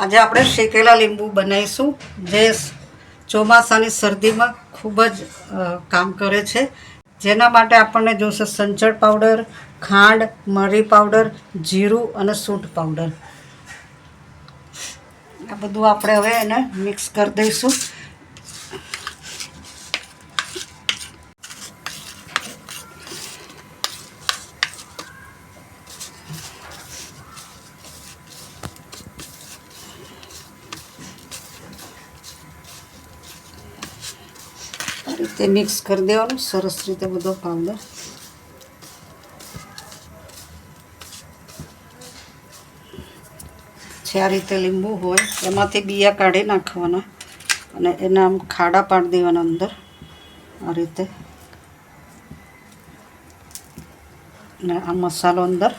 આજે આપણે શેકેલા લીંબુ બનાવીશું, જે ચોમાસાની શરદીમાં ખૂબ જ કામ કરે છે. જેના માટે આપણને જોશે સંચળ પાવડર, ખાંડ, મરી પાવડર, જીરું અને સૂંઠ પાવડર. આ બધું આપણે હવે એને મિક્સ કરી દઈશું. આ રીતે મિક્સ કરી દેવાનું સરસ રીતે બધો પાવડર. આ રીતે લીંબુ હોય એમાંથી બિયા કાઢી નાખવાના અને એના આમ ખાડા પાડી દેવાના અંદર આ રીતે. અને આ મસાલો અંદર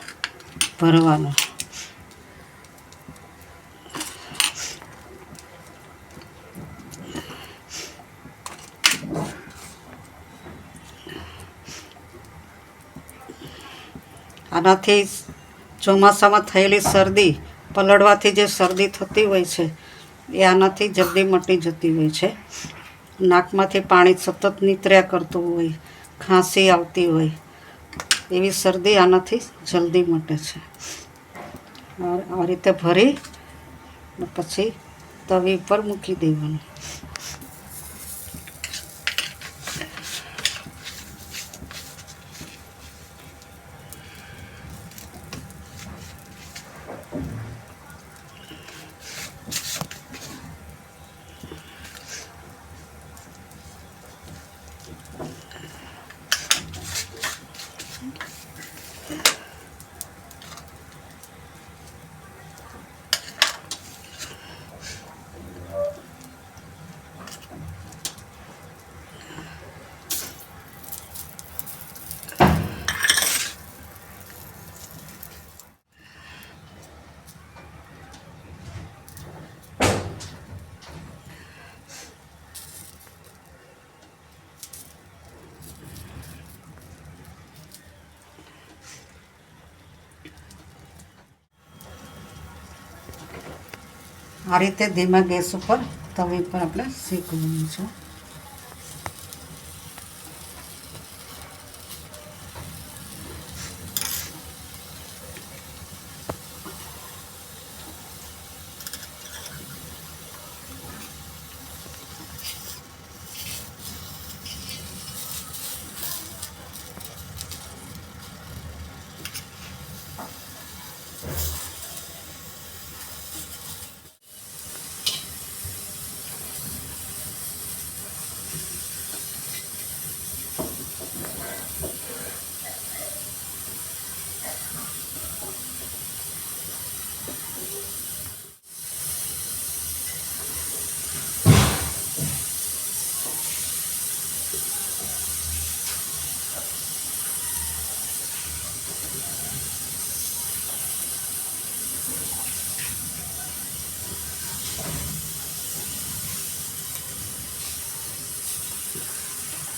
ભરવાનો. આનાથી ચોમાસામાં થયેલી શરદી, પલળવાથી જે શરદી થતી હોય છે એ આનાથી જલ્દી મટી જતી હોય છે. નાકમાંથી પાણી સતત નીતર્યા કરતું હોય, ખાંસી આવતી હોય, એવી શરદી આનાથી જલ્દી મટે છે. આ રીતે ભરી પછી તવી પર મૂકી દેવાનું. આ રીતે ધીમા ગેસ ઉપર તવી પર આપણે શેકવાનું છે.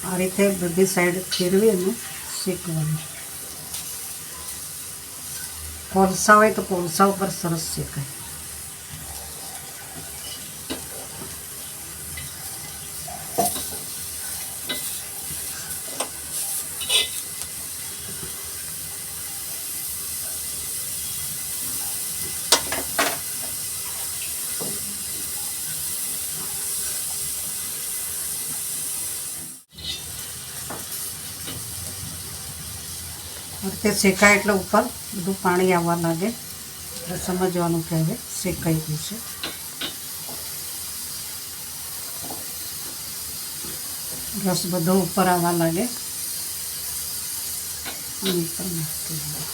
આ રીતે બધી સાઈડ ફેરવી અને શેકવાનું. કોલસા હોય તો કોલસા ઉપર સરસ શેકાય. તે શેકાય એટલે ઉપર બધું પાણી આવવા લાગે એટલે સમજવાનું કે હવે શેકાઈ ગયું છે. રસ બધો ઉપર આવવા લાગે અને ઉપર નાખી દેવાનું.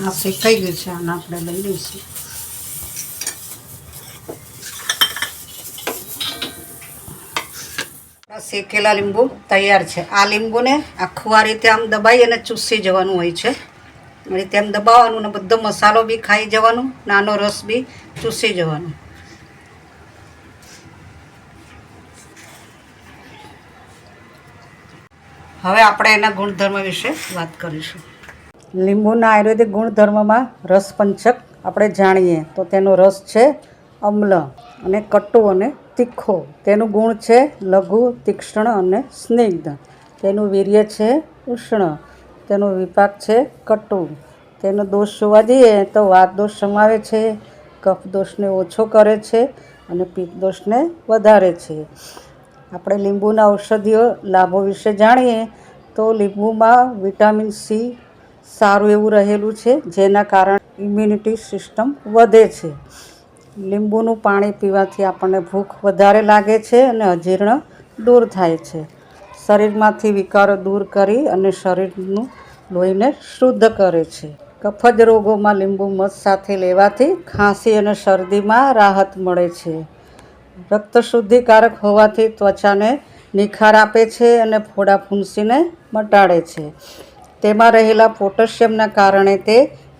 આ શેકાઈ ગયું છે, આને આપણે લઈ લઈશું. શેકેલા લીંબુ તૈયાર છે. આ લીંબુને આખું આ રીતે આમ દબાઈ અને ચૂસી જવાનું હોય છે. આ રીતે આમ દબાવવાનું ને બધો મસાલો બી ખાઈ જવાનું, નાનો રસ બી ચૂસી જવાનું. હવે આપણે એના ગુણધર્મ વિશે વાત કરીશું. લીંબુના આયુર્વેદિક ગુણધર્મમાં રસપંચક આપણે જાણીએ તો તેનો રસ છે અમ્લ અને કટુ અને તીખો. તેનું ગુણ છે લઘુ, તીક્ષ્ણ અને સ્નિગ્ધ. તેનું વીર્ય છે ઉષ્ણ. તેનો વિપાક છે કટુ. તેનો દોષ જોવા જઈએ તો વાત દોષ સમાવે છે, કફ દોષને ઓછો કરે છે અને પિત્ત દોષને વધારે છે. આપણે લીંબુના ઔષધીય લાભો વિશે જાણીએ તો લીંબુમાં વિટામિન સી સારું એવું રહેલું છે, જેના કારણે ઇમ્યુનિટી સિસ્ટમ વધે છે. લીંબુનું પાણી પીવાથી આપણને ભૂખ વધારે લાગે છે અને અજીર્ણ દૂર થાય છે. શરીરમાંથી વિકારો દૂર કરી અને શરીરનું લોહીને શુદ્ધ કરે છે. કફજ રોગોમાં લીંબુ મધ સાથે લેવાથી ખાંસી અને શરદીમાં રાહત મળે છે. રક્ત શુદ્ધિકારક હોવાથી ત્વચાને નિખાર આપે છે અને ફોડા ફૂંસીને મટાડે છે. તેમાં રહેલા પોટેશિયમના કારણે તે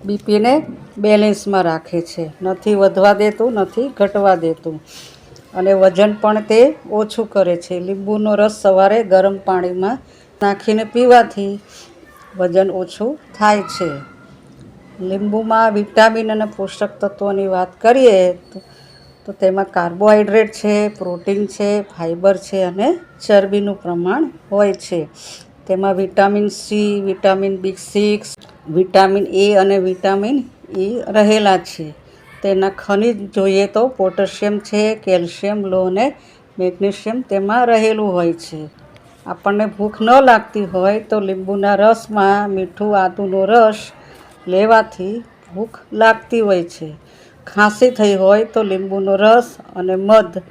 બીપીને બેલેન્સમાં રાખે છે, નથી વધવા દેતું, નથી ઘટવા દેતું અને વજન પણ તે ઓછું કરે છે. લીંબુનો રસ સવારે ગરમ પાણીમાં નાખીને પીવાથી વજન ઓછું થાય છે. લીંબુમાં વિટામિન અને પોષક તત્વોની વાત કરીએ તો તેમાં કાર્બોહાઈડ્રેટ છે, પ્રોટીન છે, ફાઇબર છે અને ચરબીનું પ્રમાણ હોય છે. તેમાં vitamin C, vitamin B6, vitamin A અને વિટામિન ઈ રહેલા છે. તેના ખનિજ જોઈએ તો પોટેશિયમ છે, કેલ્શિયમ, લોહ અને મેગ્નેશિયમ તેમાં રહેલું હોય છે. આપણને ભૂખ ન લાગતી હોય તો લીંબુના રસમાં મીઠું આદુનો રસ લેવાથી ભૂખ લાગતી હોય છે. ખાંસી થઈ હોય તો લીંબુનો રસ અને મધ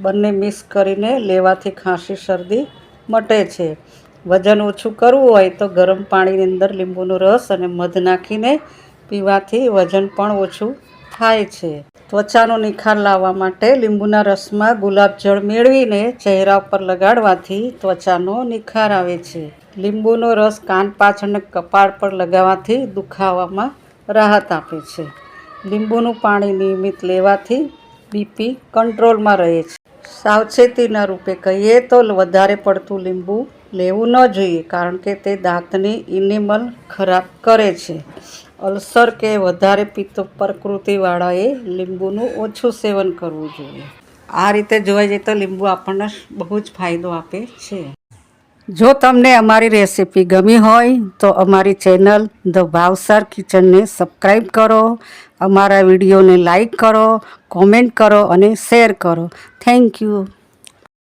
બંને મિક્સ કરીને લેવાથી ખાંસી શરદી મટે છે. વજન ઓછું કરવું હોય તો ગરમ પાણીની અંદર લીંબુનો રસ અને મધ નાખીને પીવાથી વજન પણ ઓછું થાય છે. ત્વચાનો નિખાર લાવવા માટે લીંબુના રસમાં ગુલાબજળ મેળવીને ચહેરા પર લગાડવાથી ત્વચાનો નિખાર આવે છે. લીંબુનો રસ કાન પાછળ અને કપાળ પર લગાવવાથી દુખાવામાં રાહત આપે છે. લીંબુનું પાણી નિયમિત લેવાથી બીપી કંટ્રોલમાં રહે છે. સાવચેતીના રૂપે કહીએ તો વધારે પડતું લીંબુ લેવું ન જોઈએ, કારણ કે તે દાંતની ઇનેમલ ખરાબ કરે છે. અલ્સર કે વધારે પિત્ત પ્રકૃતિવાળાએ લીંબુનું ઓછું સેવન કરવું જોઈએ. આ રીતે જોવા જઈએ તો લીંબુ આપણને બહુ જ ફાયદો આપે છે. જો તમને અમારી રેસીપી ગમી હોય તો અમારી ચેનલ ધ ભાવસાર કિચનને સબસ્ક્રાઈબ કરો, અમારા વિડીયોને લાઈક કરો, કોમેન્ટ કરો અને શેર કરો. Thank you.